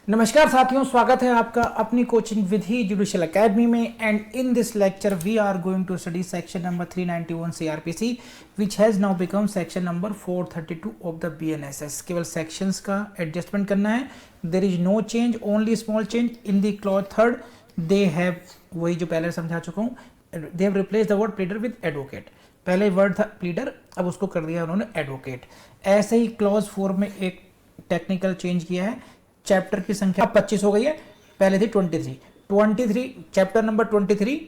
नमस्कार साथियों, स्वागत है आपका अपनी कोचिंग विधि जुडिशियल एकेडमी में। And in this lecture we are going to study section number 391 CrPC which has now become section number 432 of the BNSS. केवल सेक्शंस का एडजस्टमेंट करना है। There is no change, only small change in the clause third. They have, वही जो पहले समझा चुका हूँ, they have replace the word pleader with advocate. पहले वर्ड था प्लीडर, अब उसको कर दिया उन्होंने एडवोकेट। ऐसे ही क्लॉज 4 में एक टेक्निकल चेंज किया है। चैप्टर की संख्या 25 हो गई है, पहले थी 23। Chapter number 23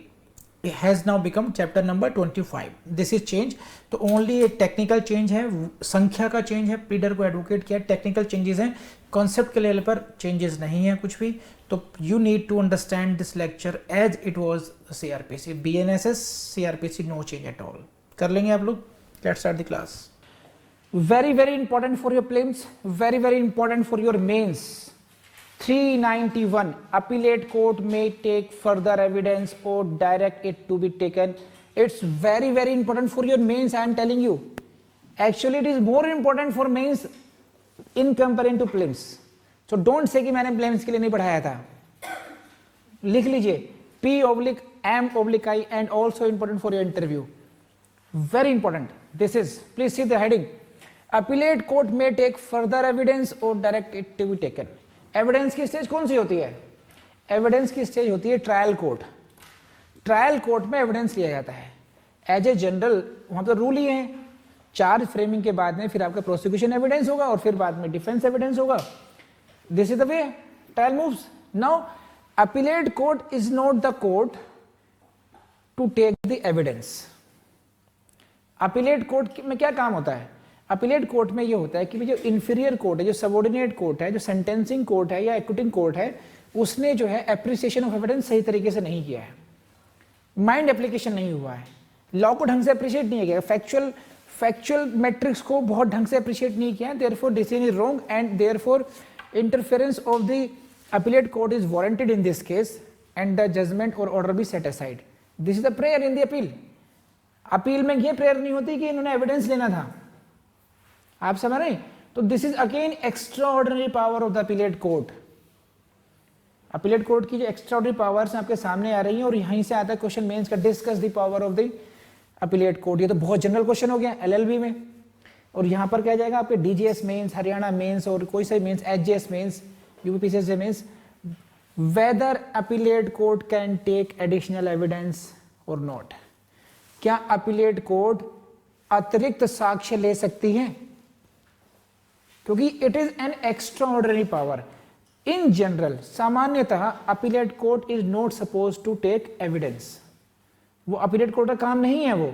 has now become chapter number 25। This is change. तो ओनली एक टेक्निकल चेंज है, संख्या का चेंज है, प्लीडर को एडवोकेट किया, टेक्निकल चेंजेस हैं, कॉन्सेप्ट के लेवल पर चेंजेस नहीं है कुछ भी। तो you need to understand this lecture as it was CrPC, BNSS CrPC, no change at all. कर लेंगे आप लोग। Let's start the class. very important for your prelims, very important for your mains. 391 appellate court may take further evidence or direct it to be taken. It's very important for your mains. I am telling you, actually it is more important for mains in comparison to prelims. So don't say कि मैंने prelims के लिए नहीं पढ़ाया था। लिख लीजिए P/M/I and also important for your interview, very important. This is, please see the heading, appellate court may take further evidence or direct it to be taken. Evidence की स्टेज कौन सी होती है? एविडेंस की स्टेज होती है trial court. Trial court में evidence लिया जाता है एज ए जनरल। वहां पर रूल ही है, चार्ज फ्रेमिंग के बाद में फिर आपका प्रोसिक्यूशन एविडेंस होगा और फिर बाद में डिफेंस एविडेंस होगा। This is the way trial moves. Now appellate court is not the court to take the evidence. Appellate court में क्या काम होता है? अपीलेट कोर्ट में ये होता है कि जो इंफीरियर कोर्ट है, जो सबऑर्डिनेट कोर्ट है, जो सेंटेंसिंग कोर्ट है या एक्विटिंग कोर्ट है, उसने जो है एप्रिसिएशन ऑफ एविडेंस सही तरीके से नहीं किया है, माइंड एप्लीकेशन नहीं हुआ है, लॉ को ढंग से अप्रिशिएट नहीं किया, फैक्चुअल मैट्रिक्स को बहुत ढंग से अप्रिशिएट नहीं किया, therefore decision is wrong and therefore interference of the appellate court is warranted in this case and the judgment और order be set aside. This is the prayer in the appeal. Appeal में ये prayer नहीं होती कि इन्होंने evidence लेना था, आप समझ रहे हैं? तो this is again extra ordinary power of the appellate court. Appellate court की जो एक्स्ट्रा ऑर्डिनरी पावर्स आपके सामने आ रही हैं और यहीं से आता है क्वेश्चन मेंस का, discuss the power of the appellate court. ये तो बहुत जनरल क्वेश्चन हो गया एलएलबी में। और यहां पर क्या जाएगा आपके डीजीएस मेंस, हरियाणा मेंस और कोई सा mains, HGS mains, UPPCS mains, whether appellate court can take additional evidence और नॉट। क्या अपीलेट कोर्ट अतिरिक्त साक्ष्य ले सकती है? क्योंकि it is an extraordinary power. In general, सामान्यतः appellate court is not suppose to take evidence. वो अपीलेट कोर्ट का काम नहीं है। वो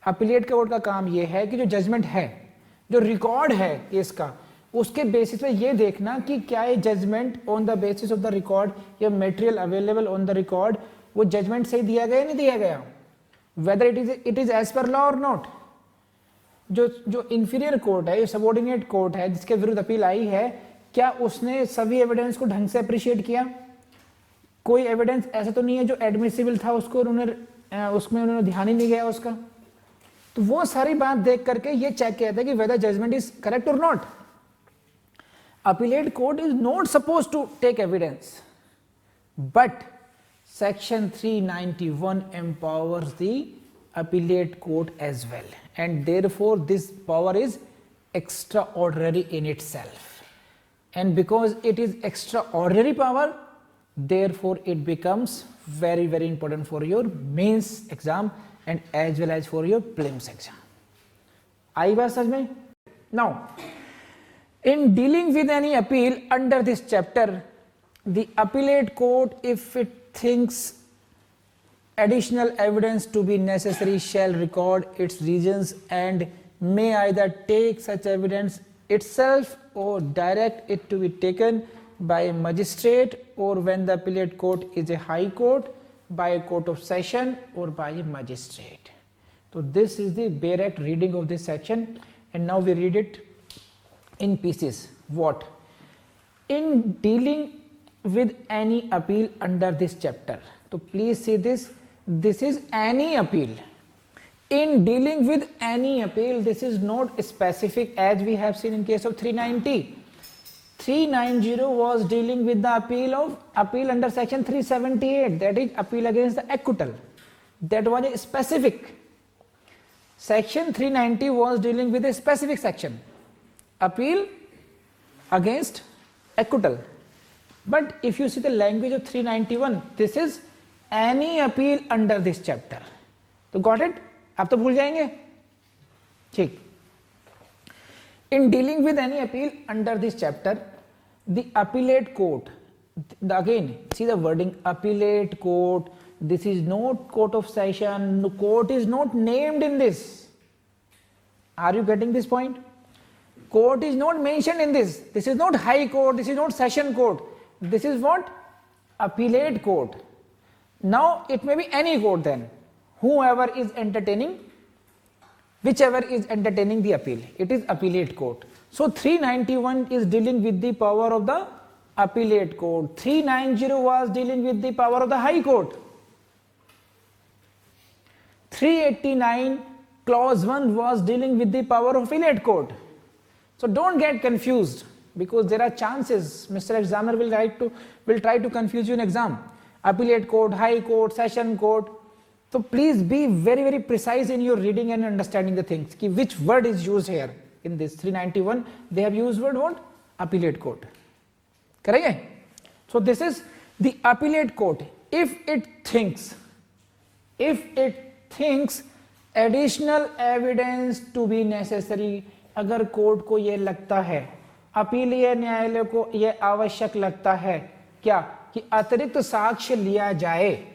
अपीलेट कोर्ट का काम यह है कि जो जजमेंट है, जो रिकॉर्ड है केस का, उसके बेसिस पे ये देखना कि क्या ये judgment on the basis of the record या material available on the record, वो जजमेंट सही दिया गया नहीं दिया गया, whether it is as per law और नॉट। जो इंफीरियर कोर्ट है, जो सबऑर्डिनेट कोर्ट है जिसके विरुद्ध अपील आई है, क्या उसने सभी एविडेंस को ढंग से अप्रिशिएट किया? कोई एविडेंस ऐसा तो नहीं है जो एडमिसिबल था, उसमें उन्होंने ध्यान ही नहीं गया उसका। तो वो सारी बात देख करके ये चेक किया था कि whether judgment is correct or not. Appellate court is not suppose to take evidence, but section 391 empowers the appellate court as well, and therefore this power is extraordinary in itself, and because it is extraordinary power, therefore it becomes very important for your mains exam and as well as for your prelims exam. आई बात समझ में? Now, in dealing with any appeal under this chapter, the appellate court, if it thinks additional evidence to be necessary, shall record its reasons and may either take such evidence itself or direct it to be taken by a magistrate, or when the appellate court is a high court, by a court of session or by a magistrate. So this is the bare act reading of this section, and now we read it in pieces. What? In dealing with any appeal under this chapter, so please see this. This is any appeal. In dealing with any appeal, this is not specific as we have seen in case of 390. 390 was dealing with the appeal under section 378, that is appeal against the acquittal. That was a specific. Section 390 was dealing with a specific section, appeal against acquittal. But if you see the language of 391, this is any appeal under this chapter. तो got it? आप तो भूल जाएंगे, ठीक. In dealing with any appeal under this chapter, the appellate court, again see the wording, appellate court, this is not court of session, the court is not named in this. Are you getting this point? Court is not mentioned in this. This is not high court, this is not session court. This is what? Appellate court. Now it may be any court then, whoever is entertaining, whichever is entertaining the appeal, it is appellate court. So 391 is dealing with the power of the appellate court. 390 was dealing with the power of the high court. 389 clause 1 was dealing with the power of appellate court. So don't get confused, because there are chances Mr. Examiner will try to confuse you in exam. Appellate court, high court, session court. So please be very, very precise in your reading and understanding the things. Ki which word is used here in this 391? They have used word what? Appellate court. Correct? So this is the appellate court. If it thinks additional evidence to be necessary, अगर court को ये लगता है, अपीलीय न्यायालय को ये आवश्यक लगता है क्या कि अतिरिक्त साक्ष्य लिया जाए,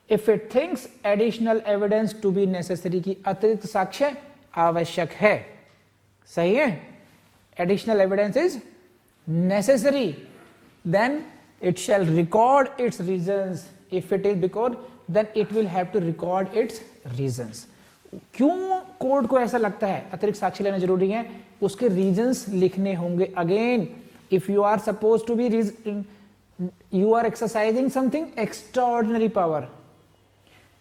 if it thinks additional evidence to be necessary, कि अतिरिक्त साक्ष्य आवश्यक है, सही है, additional evidence is necessary, then it shall record its reasons. If it is because, then it will have to record its reasons. क्यों कोर्ट को ऐसा लगता है अतिरिक्त साक्ष्य लेना जरूरी है, उसके रीजंस लिखने होंगे. Again if you are suppose to be you are exercising something extraordinary power.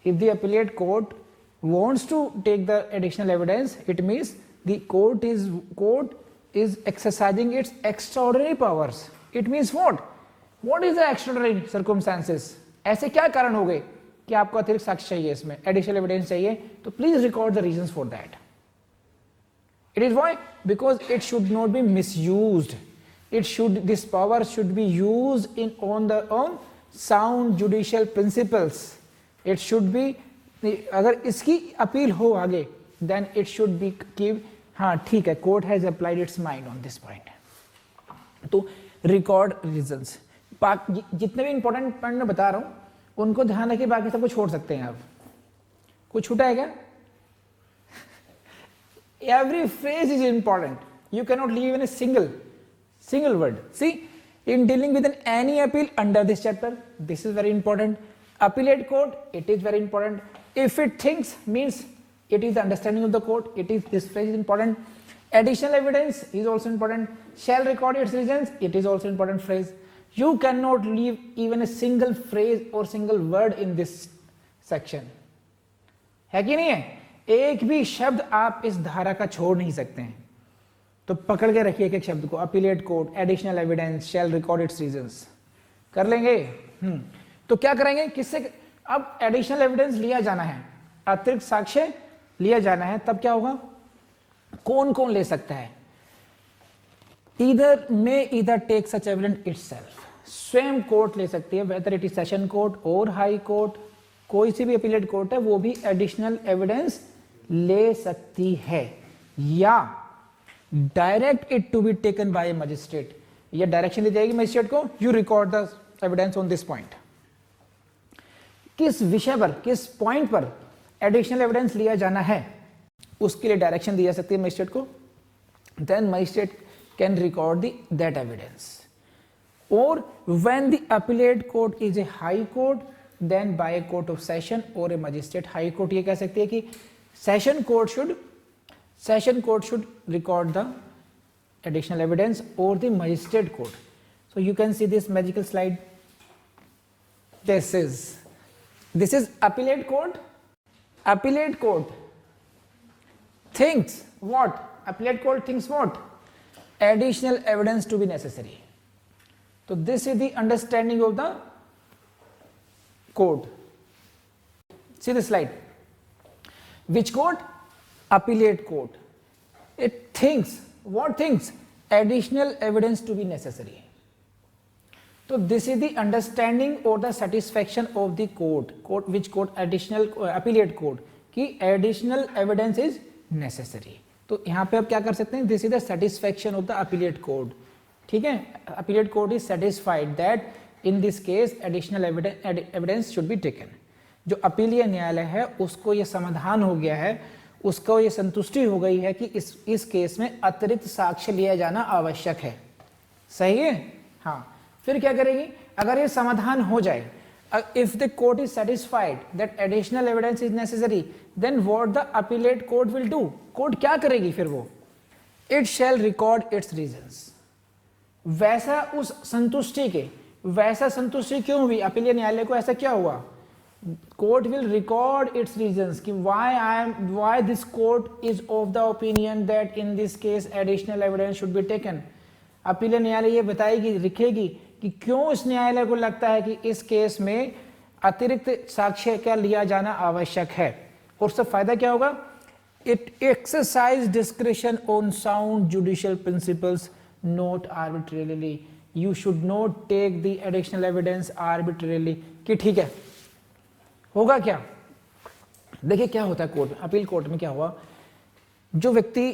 If the appellate court wants to take the additional evidence, it means the court is exercising its extraordinary powers. It means what? What is the extraordinary circumstances? ऐसे क्या कारण हो गए कि आपको अतिरिक्त साक्ष्य चाहिए, इसमें एडिशनल एविडेंस चाहिए, तो please record the reasons for that. It is why? Because it should not be misused. This power should be used on sound judicial principles. It should be, अगर इसकी अपील हो आगे, then it should be give, हाँ ठीक है, court has applied its mind on this point. तो record reasons. जितने भी इंपॉर्टेंट पॉइंट मैं बता रहा हूँ उनको ध्यान रखिए, बाकी सबको छोड़ सकते हैं आप. कुछ छूटा है क्या? Every phrase is important. You cannot leave in a single word. See, in dealing with any appeal under this chapter, this is very important. Appellate court, it is very important. If it thinks, means it is the understanding of the court. This phrase is important. Additional evidence is also important. Shall record its reasons, it is also important phrase. You cannot leave even a single phrase or single word in this section. है कि नहीं है? एक भी शब्द आप इस धारा का छोड़ नहीं सकते हैं. तो पकड़ के रखिए एक शब्द को. Appellate court, additional evidence, shall record its reasons. कर लेंगे. तो क्या करेंगे, किससे अब एडिशनल एविडेंस लिया जाना है, अतिरिक्त साक्ष्य लिया जाना है, तब क्या होगा, कौन कौन ले सकता है. Either take such evidence itself, स्वयं कोर्ट ले सकती है, whether it is session court or high court, कोई सी भी अपीलेट कोर्ट है वो भी एडिशनल एविडेंस ले सकती है, या direct it to be taken by a magistrate, या डायरेक्शन दी जाएगी मजिस्ट्रेट को, you record the evidence on this point. किस विषय पर, किस पॉइंट पर एडिशनल एविडेंस लिया जाना है, उसके लिए डायरेक्शन दी जा सकती है मजिस्ट्रेट को. Then magistrate can record that evidence. और when the appellate court is a high court, then by a court of session और ए मजिस्ट्रेट. हाई कोर्ट ये कह सकती है कि session court should record the additional evidence, or the magistrate court. So you can see this magical slide. This is appellate court. Appellate court thinks what? Appellate court thinks what? additional evidence to be necessary. So this is the understanding of the code. See the slide. Which code? Appellate code. It thinks, what things? Additional evidence to be necessary. So this is the understanding or the satisfaction of the code. Which code? Additional appellate code कि additional evidence is necessary. तो यहाँ पे आप क्या कर सकते हैं? This is the satisfaction of the appellate code. ठीक है, appellate court is satisfied that in this case additional evidence should be taken. जो अपीलीय न्यायालय है उसको ये समाधान हो गया है, उसको ये संतुष्टि हो गई है कि इस केस में अतिरिक्त साक्ष्य लिया जाना आवश्यक है. सही है? हाँ. फिर क्या करेगी? अगर ये समाधान हो जाए, if the court is satisfied that additional evidence is necessary, then what the appellate court will do? Court क्या करेगी फिर वो? It shall record its reasons. वैसा उस संतुष्टि के, वैसा संतुष्टि क्यों हुई अपीलीय न्यायालय को? ऐसा क्या हुआ? Court will record its reasons कि why this court is of the opinion that in this case additional evidence should be taken. अपीलीय न्यायालय ये बताएगी, लिखेगी कि क्यों इस न्यायालय को लगता है कि इस केस में अतिरिक्त साक्ष्य क्या लिया जाना आवश्यक है. और उससे फायदा क्या होगा? It exercise discretion on sound judicial principles, not arbitrarily. You should not take the additional evidence arbitrarily. कि ठीक है, होगा क्या? देखिए क्या होता है कोर्ट, अपील कोर्ट में क्या हुआ? जो व्यक्ति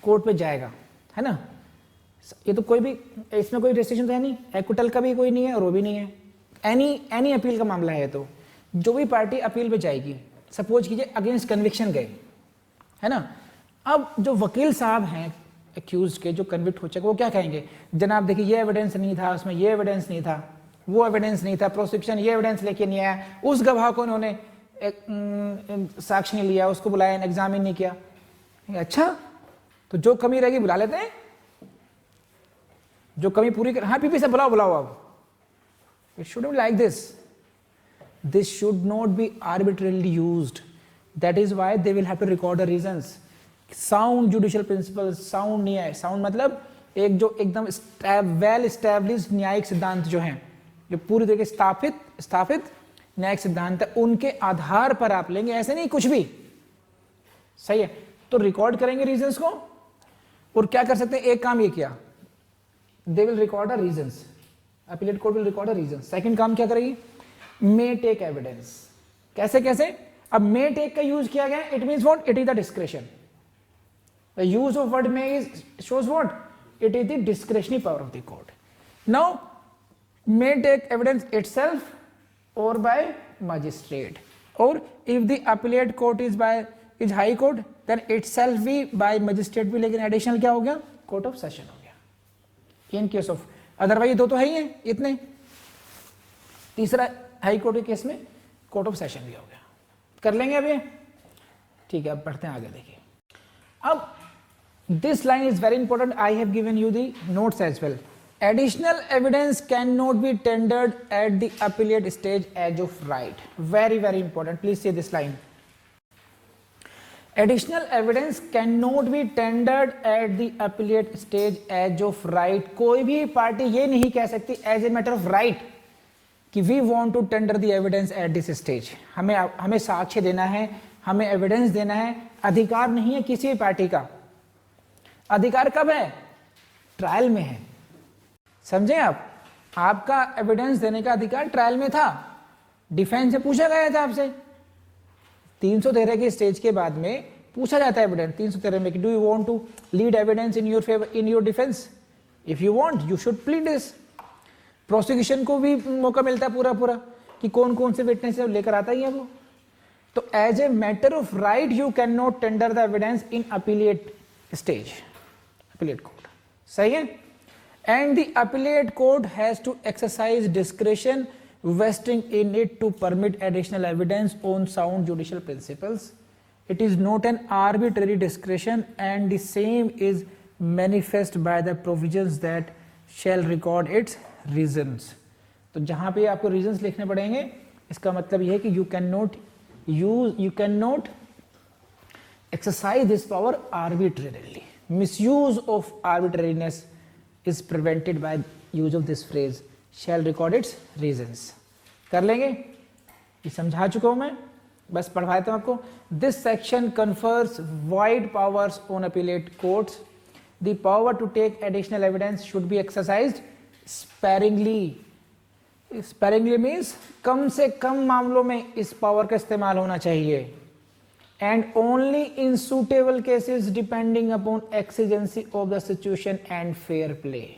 कोर्ट पे जाएगा, है ना, ये तो कोई भी, इसमें कोई रेस्ट्रिक्शन तो है नहीं, एक्विटल का भी कोई नहीं है और वो भी नहीं है, एनी अपील का मामला है. तो जो भी पार्टी अपील पे जाएगी, सपोज कीजिए अगेंस्ट कन्विक्शन गए, है ना, अब जो वकील साहब हैं एक्यूज के, जो कन्विक्ट हो चुके, वो क्या कहेंगे? जनाब देखिए ये एविडेंस नहीं था, उसमें ये एविडेंस नहीं था, वो एविडेंस नहीं था, प्रोसिक्यूशन ये एविडेंस लेके नहीं आया, उस गवाह को उन्होंने साक्ष्य नहीं लिया, उसको बुलाया, एग्जामिन नहीं किया. अच्छा, तो जो कमी रहेगी बुला लेते हैं, जो कमी पूरी कर. हाँ पीपी से बुलाओ अब. It should be like this. This should not be arbitrarily used. That is why they will have to record the reasons. Sound judicial principles, sound नहीं है. Sound मतलब एक जो एकदम well established न्यायिक सिद्धांत जो हैं, जो पूरी तरीके स्थापित न्यायिक सिद्धांत है, उनके आधार पर आप लेंगे, ऐसे नहीं कुछ भी. सही है? तो रिकॉर्ड करेंगे रीजंस को. और क्या कर सकते हैं? एक काम ये किया, they will record the reasons. Appellate court will record the reasons. Second काम क्या करेगी? may take evidence. कैसे? अब may take का यूज किया गया, it means what? It is the discretion. The use of word may shows what? It is the discretionary power of the court. Now may take evidence itself or by magistrate, or if the appellate court is high court, then itself भी by magistrate भी, लेकिन additional क्या हो गया? court of session हो गया. In case of otherwise दो तो है ही है इतने. तीसरा हाई कोर्ट के केस में कोर्ट ऑफ सेशन भी हो गया. कर लेंगे अब ये. ठीक है, अब पढ़ते हैं आगे. देखिए अब this line is very important. I have given you the notes as well. Additional evidence can not be tendered at the appellate stage as of right. Very very important. Please see this line. Additional evidence cannot be tendered at the appellate stage as of right. कोई भी party ये नहीं कह सकती as a matter of right कि we want to tender the evidence at this stage. हमें साक्ष्य देना है, हमें एविडेंस देना है. अधिकार नहीं है किसी भी पार्टी का. अधिकार कब है? ट्रायल में है. समझे आप? आपका एविडेंस देने का अधिकार ट्रायल में था. डिफेंस से पूछा गया था आपसे. 313 के स्टेज के बाद में पूछा जाता है एविडेंस. 313 में, do you want to lead evidence in your favour in your defence? If you want you should plead this. Prosecution को भी मौका मिलता है पूरा कि कौन कौन से विटनेस लेकर आता ही है वो. तो as a matter of right you can not tender the evidence in appellate stage, appellate court. सही है? And the appellate court has to exercise discretion vesting in it to permit additional evidence on sound judicial principles. It is not an arbitrary discretion and the same is manifest by the provisions that shall record its reasons. तो जहाँ पे आपको reasons लिखने पड़ेंगे, इसका मतलब यह है कि you cannot exercise this power arbitrarily. misuse of arbitrariness is prevented by use of this phrase shall record its reasons. कर लेंगे, ये समझा चुका हूं मैं, बस पढ़वा देता हूं आपको. This section confers wide powers on appellate courts. The power to take additional evidence should be exercised sparingly. Sparingly means कम से कम मामलों में इस पावर का इस्तेमाल होना चाहिए. And only in suitable cases depending upon exigency of the situation and fair play.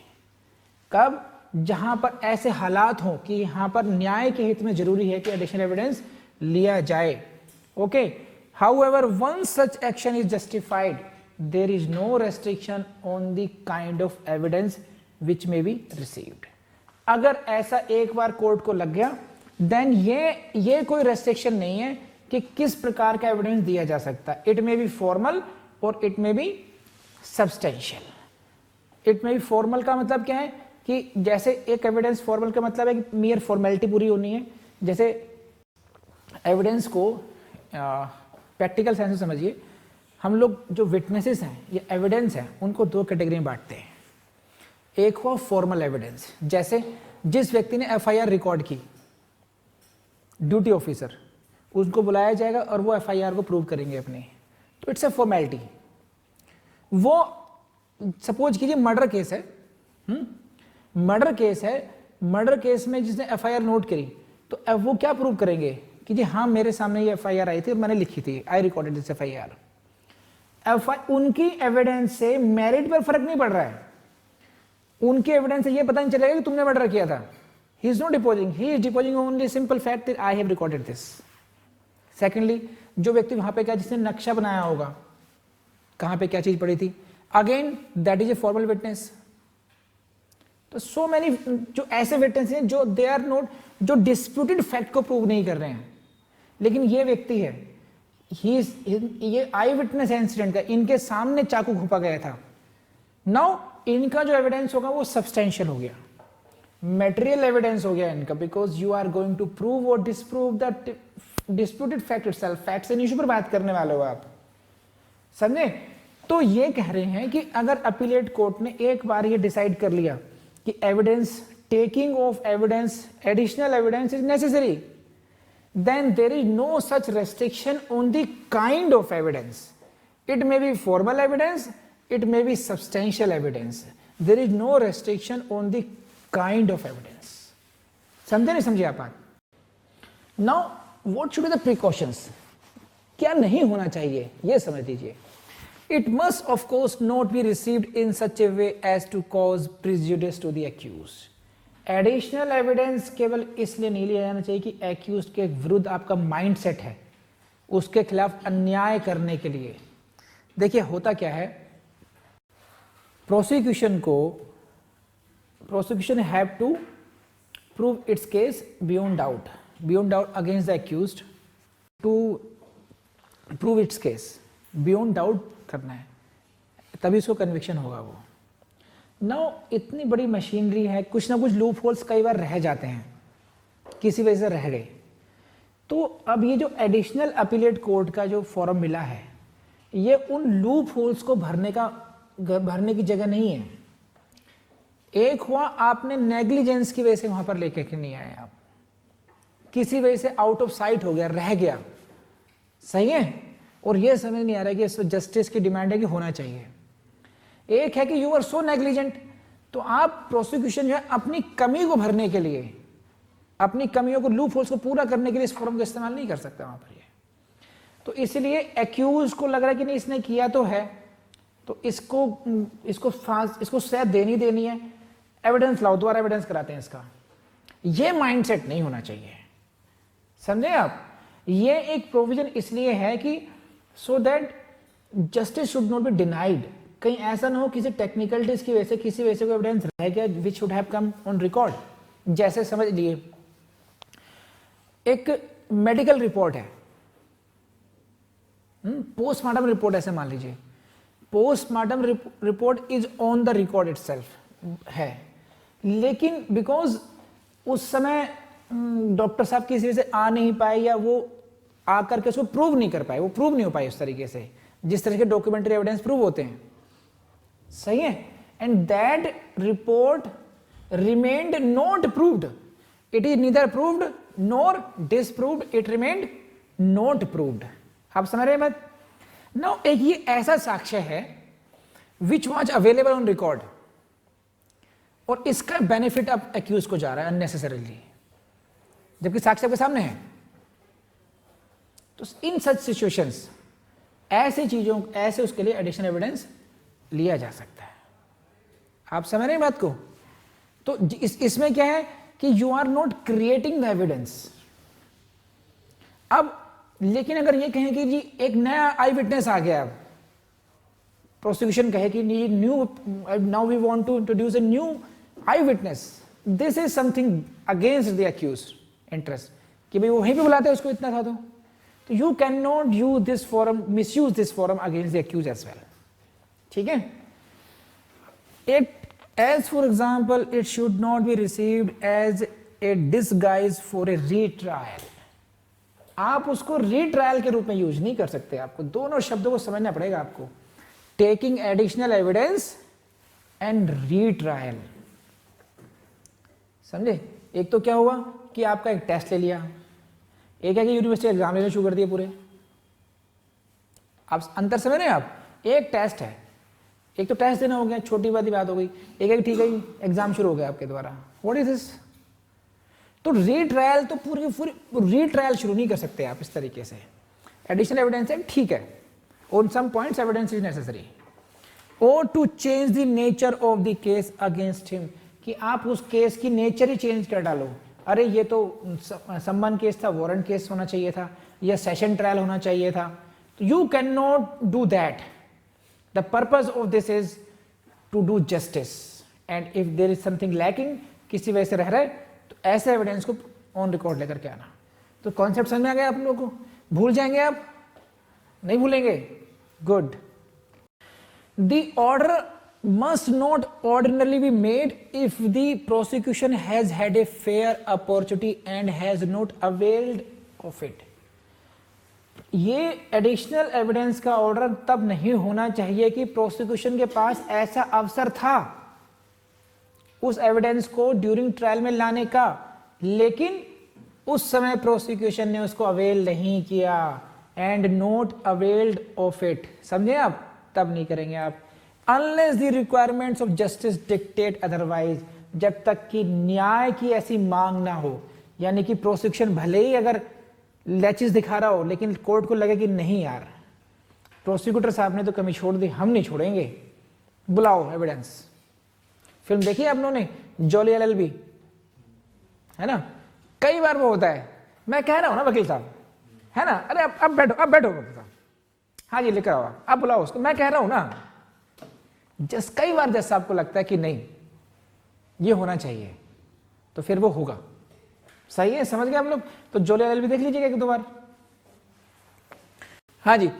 कब? जहां पर ऐसे हालात हों कि यहां पर न्याय के हित में जरूरी है कि एडिशनल एविडेंस लिया जाए. Okay. However, once such action is justified, there is no restriction on the kind of evidence which may be received. अगर ऐसा एक बार कोर्ट को लग गया, देन ये कोई रेस्ट्रिक्शन नहीं है कि किस प्रकार का एविडेंस दिया जा सकता है. इट मे बी फॉर्मल और it may be substantial. It may be formal का मतलब क्या है कि जैसे एक एविडेंस, फॉर्मल का मतलब है कि मियर फॉर्मेलिटी पूरी होनी है. जैसे एविडेंस को प्रैक्टिकल सेंस में समझिए, हम लोग जो विटनेसेस हैं या एविडेंस हैं उनको दो कैटेगरी में बांटते हैं. एक हुआ फॉर्मल एविडेंस, जैसे जिस व्यक्ति ने एफआईआर रिकॉर्ड की, ड्यूटी ऑफिसर, उसको बुलाया जाएगा और वो एफआईआर को प्रूव करेंगे अपने. तो इट्स अ फॉर्मेलिटी. वो सपोज कीजिए मर्डर केस है, मर्डर केस है, मर्डर केस में जिसने एफआईआर नोट करी, तो अब वो क्या प्रूव करेंगे कि जी हाँ मेरे सामने ये एफआईआर आई थी और मैंने लिखी थी, आई रिकॉर्डेड दिस एफआईआर. उनकी एविडेंस से मेरिट पर फर्क नहीं पड़ रहा है. उनके एविडेंस से ये पता नहीं चलेगा कि तुमने मर्डर किया था. He is not deposing, he is deposing only simple fact that I have recorded this. Secondly, जो व्यक्ति वहां पे क्या, जिसने नक्शा बनाया होगा कहां पे क्या चीज पड़ी थी, again that is a formal witness. तो सो मैनी जो ऐसे विटनेस हैं जो दे आर नॉट, जो डिस्प्यूटेड फैक्ट को प्रूव नहीं कर रहे हैं, लेकिन ये व्यक्ति है, ये आई विटनेस है इंसिडेंट का, इनके सामने चाकू घुपा गया था. नाउ इनका जो एविडेंस होगा वो सब्सटेंशियल हो गया, मेटेरियल एविडेंस हो गया इनका, because you are going to prove और disprove that disputed fact itself. Fact से इश्यू पर बात करने वाले हो आप, समझे? तो ये कह रहे हैं कि अगर अपीलेट कोर्ट ने एक बार ये डिसाइड कर लिया कि evidence, taking of evidence, additional evidence is necessary, then there is no such restriction on the kind of evidence. It may be formal evidence, it may be substantial evidence. There is no restriction on the kind of evidence. समझे नहीं समझे आप? Now what should be the precautions? क्या नहीं होना चाहिए ये समझ लीजिए. It must of course not be received in such a way as to cause prejudice to the accused. Additional evidence केवल इसलिए नहीं लिया जाना चाहिए कि एक्यूज के विरुद्ध आपका माइंडसेट है, उसके खिलाफ अन्याय करने के लिए. देखिए होता क्या है, prosecution have to prove its case beyond doubt against the accused, to prove its case beyond doubt करना है, तभी उसको कन्विक्शन होगा. वो नाउ इतनी बड़ी मशीनरी है, कुछ ना कुछ लूप होल्स कई बार रह जाते हैं, किसी वजह से रह गए. तो अब ये जो एडिशनल अपीलेट कोर्ट का जो फॉर्म मिला है, ये उन लूप होल्स को भरने की जगह नहीं है. एक हुआ आपने नेग्लिजेंस की वजह से वहां पर लेके के नहीं आए, आप किसी वजह से आउट ऑफ साइट हो गया, रह गया, सही है, और ये समझ नहीं आ रहा कि इसमें जस्टिस की डिमांड है कि होना चाहिए. एक है कि यू आर सो नेग्लिजेंट, तो आप प्रोसिक्यूशन जो है अपनी कमी को भरने के लिए, अपनी कमियों को, लूप होल्स को पूरा करने के लिए इस फॉर्म का इस्तेमाल नहीं कर सकता वहां पर. ये तो इसलिए एक्यूज को लग रहा है कि नहीं इसने किया तो है, तो इसको सजा देनी है, एविडेंस लाओ, दोबारा एविडेंस कराते हैं इसका. ये माइंडसेट नहीं होना चाहिए, समझे आप? ये एक प्रोविजन इसलिए है कि so that justice should not be denied. कहीं ऐसा ना हो किसी टेक्निकलिटीज की वजह से, किसी वजह से कोई एविडेंस रह गया which should have come on record. जैसे समझ लिए एक मेडिकल रिपोर्ट है, पोस्टमार्टम रिपोर्ट, ऐसे मान लीजिए postmortem report is on the record itself है, लेकिन बिकॉज उस समय डॉक्टर साहब किसी वजह से आ नहीं पाए, या वो आकर के उसको प्रूव नहीं कर पाए, वो प्रूव नहीं हो पाए उस तरीके से जिस तरह के डॉक्यूमेंट्री एविडेंस प्रूव होते हैं. सही है, and that report remained not proved, it is neither proved nor disproved, it remained not proved. आप समझ रहे हैं बात? नाउ एक ये ऐसा साक्ष्य है which was available on record, और इसका बेनिफिट अब एक्यूज को जा रहा है अननेसेसरीली, जबकि साक्ष्य आपके सामने है। तो इन सच सिचुएशंस ऐसी चीजों, ऐसे उसके लिए एडिशनल एविडेंस लिया जा सकता है। आप समझ रहे हैं बात को? तो इसमें क्या है कि you are not creating the evidence. अब लेकिन अगर ये कहें कि जी एक नया आई विटनेस आ गया, प्रोसिक्यूशन कहे कि new, now we want to introduce a new eye witness, this is something against the accused interest, कि भाई वहीं पे बुलाते हैं उसको इतना था, तो you can not use this forum, misuse this forum against the accused as well. ठीक है? It as for example, it should not be received as a disguise for a retrial. आप उसको रीट्रायल के रूप में use नहीं कर सकते, आपको दोनों शब्दों को समझना पड़ेगा आपको, taking additional evidence and retrial. समझे? एक तो क्या हुआ कि आपका एक टेस्ट ले लिया, एक है कि यूनिवर्सिटी एग्जाम लेने शुरू कर दिए पूरे। आप अंतर समझ रहे हैं? आप एक टेस्ट है, एक तो टेस्ट देना हो गया, छोटी बात हो गई, एक है कि ठीक है एग्जाम शुरू हो गया आपके द्वारा, व्हाट इज दिस? तो रीट्रायल तो पूरी रीट्रायल शुरू नहीं कर सकते आप इस तरीके से। एडिशनल एविडेंस है, ठीक है, on some points evidence is necessary, और to change the nature of the case against him, कि आप उस केस की नेचर ही चेंज कर डालो। अरे ये तो सम्मान केस था, वारंट केस होना चाहिए था, या सेशन ट्रायल होना चाहिए था, तो you can not do that. The purpose of this is to do justice, and if there is something lacking, किसी वजह से रह रहा है, तो ऐसे एविडेंस को ऑन रिकॉर्ड लेकर के आना। तो कॉन्सेप्ट समझ में आ गया आप लोगों को? भूल जाएंगे आप? नहीं भूलेंगे? Good. The order must not ordinarily be made if the prosecution has had a fair opportunity and has not availed of it। ये एडिशनल एविडेंस का ऑर्डर तब नहीं होना चाहिए कि प्रोसिक्यूशन के पास ऐसा अवसर था उस एविडेंस को ड्यूरिंग ट्रायल में लाने का, लेकिन उस समय प्रोसिक्यूशन ने उसको अवेल नहीं किया, and not availed of it. समझे आप? तब नहीं करेंगे आप, unless the requirements of justice dictate otherwise, जब तक कि न्याय की ऐसी मांग ना हो। यानी कि प्रोसिक्यूशन भले ही अगर लैचेस दिखा रहा हो, लेकिन कोर्ट को लगे कि नहीं यार, प्रोसिक्यूटर साहब ने तो कमी छोड़ दी, हम नहीं छोड़ेंगे, बुलाओ एविडेंस। फिल्म देखी आप लोगों ने जॉली एलएलबी, है ना? कई बार वो होता है, मैं कह रहा हूं ना वकील साहब, है ना, अरे अब बैठो वकील साहब, हाँ जी लेकर आओ, अब बुलाओ उसको, मैं कह रहा हूं ना। कई बार जैसा आपको लगता है कि नहीं ये होना चाहिए, तो फिर वो होगा। सही है? समझ गए आप लोग? तो जॉली एलएलबी देख लीजिएगा एक दो बार। हाँ जी।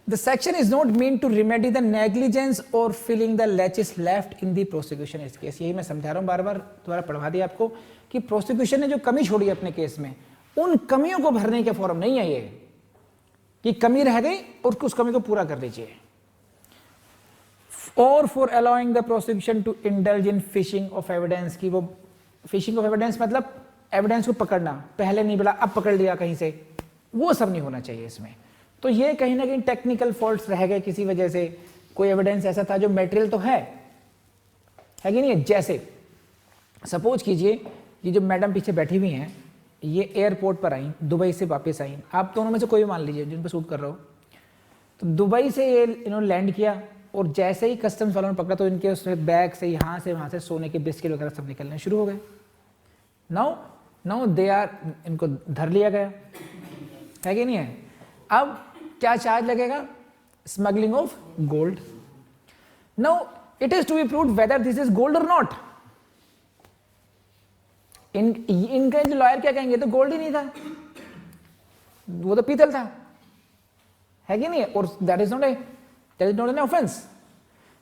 The section is not mean to remedy the negligence और filling the laches left in the prosecution इस केस। यही मैं समझा रहा हूं, बार बार दोबारा पढ़वा दिया आपको कि प्रोसिक्यूशन ने जो कमी छोड़ी अपने केस में, उन कमियों को भरने के फॉर्म नहीं है ये, कि कमी रह गई और उस कमी को पूरा कर लीजिए। और for allowing the prosecution to indulge in fishing of evidence, की वो फिशिंग ऑफ एविडेंस मतलब एविडेंस को पकड़ना, पहले नहीं मिला अब पकड़ लिया कहीं से, वो सब नहीं होना चाहिए इसमें। तो ये कहीं ना कहीं टेक्निकल फॉल्ट्स रह गए किसी वजह से, कोई एविडेंस ऐसा था जो मटेरियल तो है कि नहीं है। जैसे सपोज कीजिए ये जो मैडम पीछे बैठी हुई हैं, ये एयरपोर्ट पर आई, दुबई से वापस आई, आप दोनों में से कोई भी मान लीजिए जिन पर शूट कर रहा हो, तो दुबई से ये इन्होंने लैंड किया, और जैसे ही कस्टम्स वालों ने पकड़ा तो इनके उसमें बैग से यहाँ से वहाँ से सोने के बिस्किट वगैरह सब निकलने शुरू हो गए। नाउ दे आर, इनको धर लिया गया है कि नहीं है। अब क्या चार्ज लगेगा? Smuggling of gold. Now it is to be proved whether this is gold or not. इनके जो लॉयर क्या कहेंगे, तो गोल्ड ही नहीं था, वो तो पीतल था, है कि नहीं? और that is not an offence.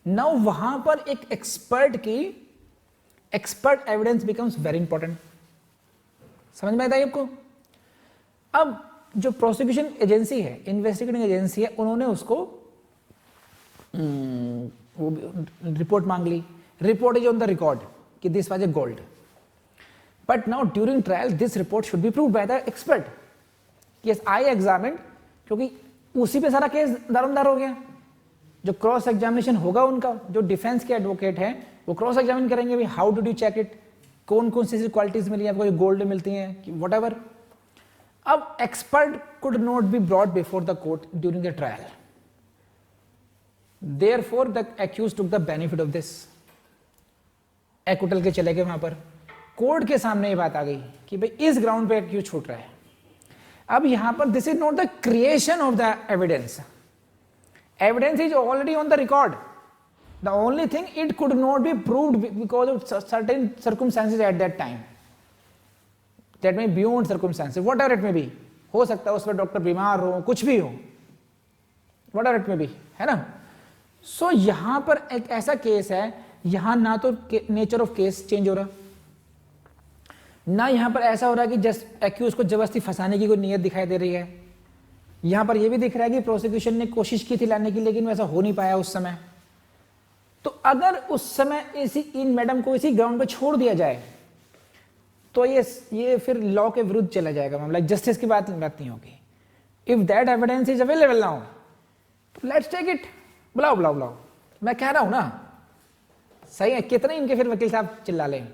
Now वहां पर एक expert evidence becomes very important. समझ में आता है आपको? अब जो प्रोसिक्यूशन एजेंसी है, इन्वेस्टिगेटिंग एजेंसी है, उन्होंने उसको वो रिपोर्ट मांग ली, report is on the record कि this was a gold, but now during trial this report should be proved by the expert, yes I examined, क्योंकि उसी पे सारा केस दारोमदार हो गया। जो क्रॉस एग्जामिनेशन होगा उनका, जो डिफेंस के एडवोकेट हैं वो क्रॉस एग्जामिन करेंगे भी how do you check it, कौन कौन सी क्वालिटीज मिली आपको, गोल्ड मिलती हैं वट एवर। अब expert could not be brought before the court during the trial, therefore the accused took the benefit of this. Acquittal के चले गए वहां पर, कोर्ट के सामने ये बात आ गई कि भाई इस ग्राउंड पे एक्यूज छूट रहा है। अब यहां पर this is not the creation of the evidence, evidence is already on the record, the only thing it could not be proved because of certain circumstances at that time, that may be beyond circumstances, whatever it may be, हो सकता है उसमें doctor बीमार हो, कुछ भी हो, whatever it may be, है ना। सो यहां पर एक ऐसा केस है, यहां ना तो नेचर ऑफ केस चेंज हो रहा, ना यहां पर ऐसा हो रहा है कि जस्ट एक्यूज को जबरदस्ती फंसाने की कोई नीयत दिखाई दे रही है। यहां पर यह भी दिख रहा है कि प्रोसिक्यूशन ने कोशिश की थी लाने की, लेकिन वैसा हो नहीं पाया उस समय। तो अगर उस समय इन मैडम को इसी ग्राउंड पे छोड़ दिया जाए तो ये फिर लॉ के विरुद्ध चला जाएगा मामला, जस्टिस की बात नहीं होगी। If that evidence is available now तो लेट्स टेक इट, बुलाओ बुलाओ बुलाओ, मैं कह रहा हूं ना, सही है। कितने इनके फिर वकील साहब चिल्ला लें,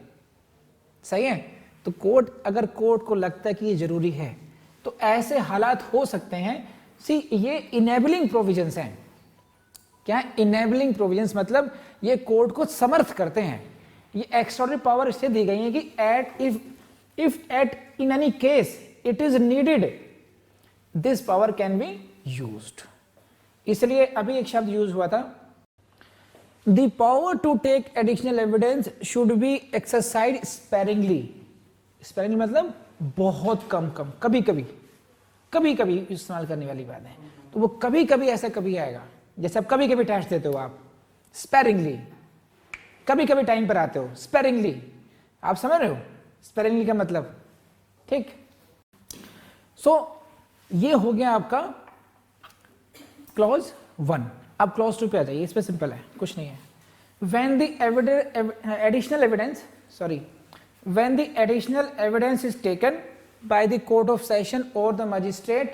सही है। तो कोर्ट, अगर कोर्ट को लगता है कि ये जरूरी है तो ऐसे हालात हो सकते हैं। सी ये इनेबलिंग प्रोविजंस हैं, क्या इनेबलिंग प्रोविजंस मतलब ये कोर्ट को समर्थ करते हैं। ये एक्स्ट्राऑर्डिनरी पावर इससे दी गई है कि if at in any case it is needed this power can be used. इसलिए अभी एक शब्द यूज हुआ था, the power to take additional evidence should be exercise sparingly. Sparingly मतलब बहुत कम, कभी कभी इस्तेमाल करने वाली बात है। तो वो कभी कभी ऐसा कभी आएगा, जैसे आप कभी कभी टेस्ट देते हो आप स्पेरिंगली, कभी कभी टाइम पर आते हो स्पेरिंगली, आप समझ रहे हो स्पेरिंगली का मतलब, ठीक। सो ये हो गया आपका क्लॉज 1। अब क्लॉज 2 पे आ जाइए, इस पे सिंपल है, कुछ नहीं है। when the additional evidence is taken by the court of session or the magistrate,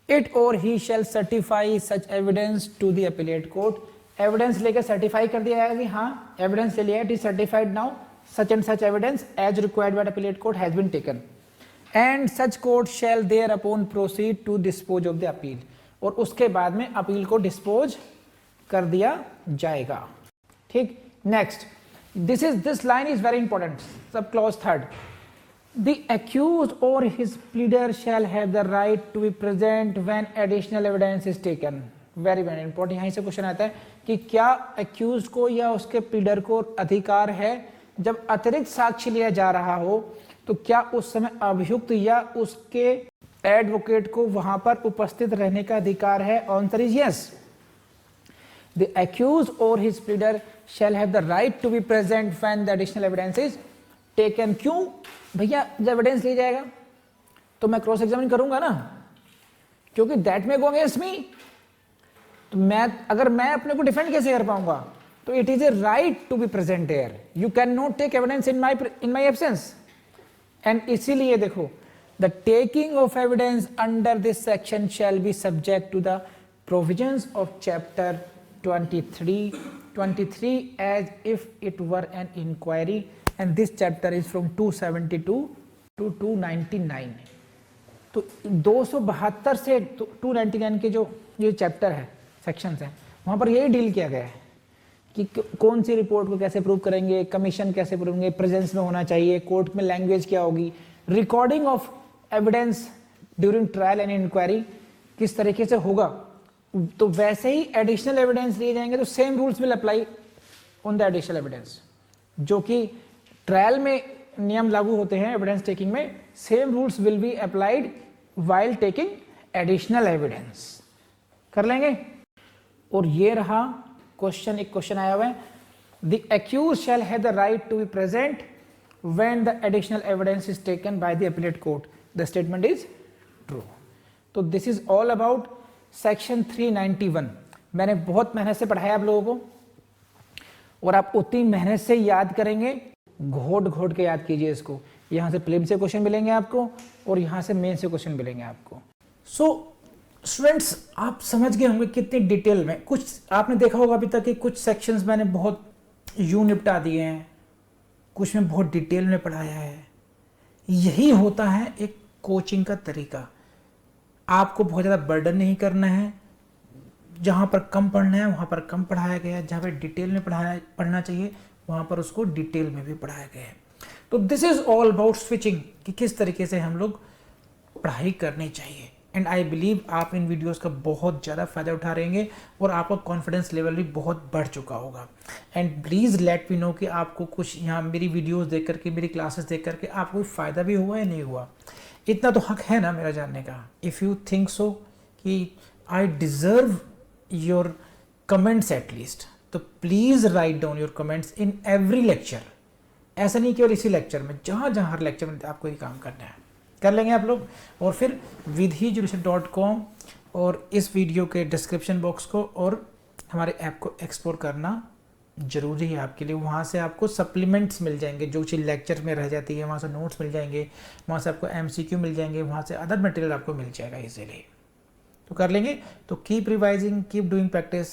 it or he shall certify such evidence to the appellate court। evidence लेकर certify कर दिया जाएगा कि हाँ evidence ले लिया, it is certified now, such and such evidence as required by the appellate court has been taken, and such court shall thereupon proceed to dispose of the appeal। और उसके बाद में अपील को डिस्पोज कर दिया जाएगा, ठीक। Next, this line is very important, sub clause 3rd, the accused or his pleader shall have the right to be present when additional evidence is taken। very very important, यहीं से question आता है कि क्या accused को या उसके pleader को अधिकार है जब अतिरिक्त साक्ष्य लिया जा रहा हो तो क्या उस समय अभियुक्त या उसके एडवोकेट को वहां पर उपस्थित रहने का अधिकार है। Answer is yes. The accused or his pleader shall have the right to be present when the additional evidence is taken। क्यों भैया, जब एविडेंस लिया जाएगा तो मैं क्रॉस एग्जामिन करूंगा ना, क्योंकि दैट में गो अगेंस्ट मी। तो अगर मैं अपने को डिफेंड कैसे कर पाऊंगा, तो it is a right to be present here, you can not take evidence in my absence. And इसीलिए देखो, the taking of evidence under this section shall be subject to the provisions of chapter 23 as if it were an inquiry, and this chapter is from 272 to 299। तो 272 से 299 के जो ये chapter है, sections हैं, वहां पर यही डील किया गया है कि कौन सी रिपोर्ट को कैसे प्रूव करेंगे, कमीशन कैसे प्रूव करेंगे, प्रेजेंस में होना चाहिए, कोर्ट में लैंग्वेज क्या होगी, recording of evidence during trial and inquiry किस तरीके से होगा। तो वैसे ही एडिशनल एविडेंस लिए जाएंगे तो same rules will apply on the additional evidence, जो कि ट्रायल में नियम लागू होते हैं एविडेंस टेकिंग में, same rules will be applied while taking additional evidence. कर लेंगे। और ये रहा क्वेश्चन, एक क्वेश्चन आया हुआ है, the accused shall have the right to be present when the additional evidence is taken by the appellate court, the statement is true. तो this is all about section 391। मैंने बहुत मेहनत से पढ़ाया आप लोगों को, और आप उतनी मेहनत से याद करेंगे, घोट घोट के याद कीजिए इसको। यहाँ से प्रीलिम से क्वेश्चन मिलेंगे आपको और यहाँ से मेन से क्वेश्चन मिलेंगे आपको। सो स्टूडेंट्स, आप समझ गए होंगे कितनी डिटेल में। कुछ आपने देखा होगा अभी तक कि कुछ सेक्शंस मैंने बहुत यूं निपटा दिए हैं, कुछ में बहुत डिटेल में पढ़ाया है। यही होता है एक कोचिंग का तरीका। आपको बहुत ज़्यादा बर्डन नहीं करना है, जहाँ पर कम पढ़ना है वहाँ पर कम पढ़ाया गया है, जहाँ पर डिटेल में पढ़ना चाहिए वहाँ पर उसको डिटेल में भी पढ़ाया गया है। तो this is all about switching, कि किस तरीके से हम लोग पढ़ाई करनी चाहिए। एंड आई बिलीव आप इन वीडियोस का बहुत ज़्यादा फ़ायदा उठा रहेंगे और आपका कॉन्फिडेंस लेवल भी बहुत बढ़ चुका होगा। And please let me know कि आपको कुछ यहाँ मेरी वीडियोस देख करके, मेरी क्लासेस देख करके आपको कोई फ़ायदा भी हुआ या नहीं हुआ। इतना तो हक है ना मेरा जानने का। इफ़ यू थिंक सो कि I deserve your comments at least, तो please write down your comments in every lecture. ऐसा नहीं केवल इसी लेक्चर में, जहाँ जहाँ हर लेक्चर में आपको ये काम करना है, कर लेंगे आप लोग। और फिर vidhi.com और इस वीडियो के डिस्क्रिप्शन बॉक्स को और हमारे ऐप को एक्सप्लोर करना ज़रूरी है आपके लिए। वहाँ से आपको सप्लीमेंट्स मिल जाएंगे, जो चीज़ लेक्चर में रह जाती है, वहाँ से नोट्स मिल जाएंगे, वहाँ से आपको MCQ मिल जाएंगे, वहाँ से अदर मटेरियल आपको मिल जाएगा इजीली। तो कर लेंगे। तो keep revising, keep doing practice.